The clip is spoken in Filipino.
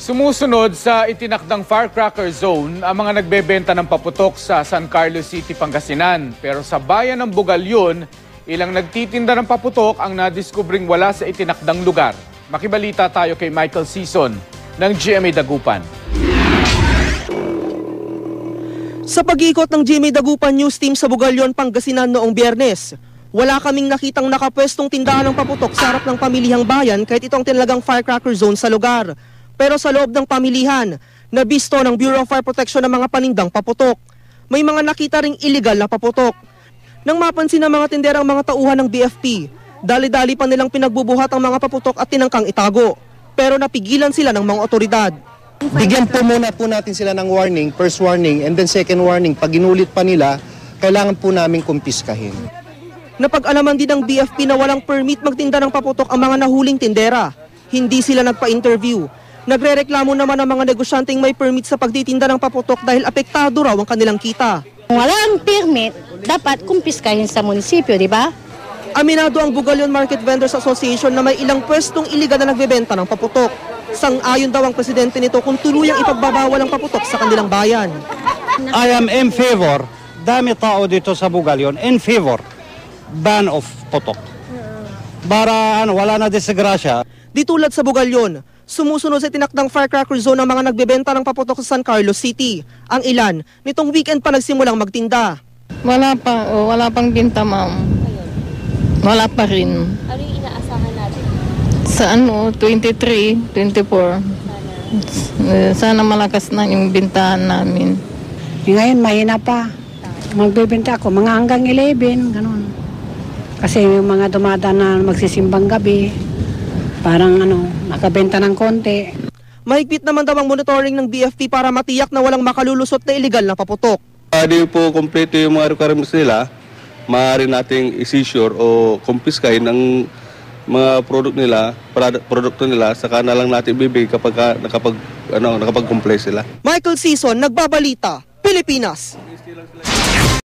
Sumusunod sa itinakdang firecracker zone ang mga nagbebenta ng paputok sa San Carlos City, Pangasinan. Pero sa bayan ng Bugalyon, ilang nagtitinda ng paputok ang nadiskubring wala sa itinakdang lugar. Makibalita tayo kay Michael Sison ng GMA Dagupan. Sa pag-iikot ng GMA Dagupan News Team sa Bugalyon, Pangasinan noong Biyernes, wala kaming nakitang nakapwestong tindahan ng paputok sa harap ng pamilihang bayan kahit itong tinalagang firecracker zone sa lugar. Pero sa loob ng pamilihan, nabisto ng Bureau of Fire Protection ng mga panindang paputok. May mga nakita ring illegal na paputok. Nang mapansin ng mga tinderang mga tauhan ng BFP, dali-dali pa nilang pinagbubuhat ang mga paputok at tinangkang itago. Pero napigilan sila ng mga otoridad. Bigyan po muna po natin sila ng warning, first warning and then second warning. Pag inulit pa nila, kailangan po namin kumpiskahin. Napag-alaman din ng BFP na walang permit magtinda ng paputok ang mga nahuling tindera. Hindi sila nagpa-interview. Nagrereklamo naman ang mga negosyanteng may permit sa pagtitinda ng paputok dahil apektado raw ang kanilang kita. Kung wala ang permit, dapat kumpiskahin sa munisipyo, di ba? Aminado ang Bugalyon Market Vendors Association na may ilang pwestong iligal na nagbebenta ng paputok. Sang-ayon daw ang presidente nito kung tuluyang ipagbabawal ang paputok sa kanilang bayan. I am in favor, dami tao dito sa Bugalyon, in favor, ban of putok. Para wala na disgrasya. Di tulad sa Bugalyon, sumusunod sa tinakdang firecracker zone ang mga nagbebenta ng paputok sa San Carlos City. Ang ilan, nitong weekend pa nagsimulang magtinda. Wala pang binta, ma'am. Wala pa rin. Ano yung inaasahan natin? Sa 23, 24. Sana malakas na yung bintahan namin. Ngayon, mahina pa. Magbebenta ako, mga hanggang 11, ganun. Kasi yung mga dumadaan na magsisimbang gabi, parang nakabenta ng konti. Mahigpit naman daw ang monitoring ng BFP para matiyak na walang makalulusot na iligal na paputok. Hindi po kompleto yung mga requirements nila, maaari nating i-seizure o kumpiskahin ang mga produkto nila, saka na lang natin ibibigay kapag nakapag-comply sila. Michael Sison, Nagbabalita, Pilipinas.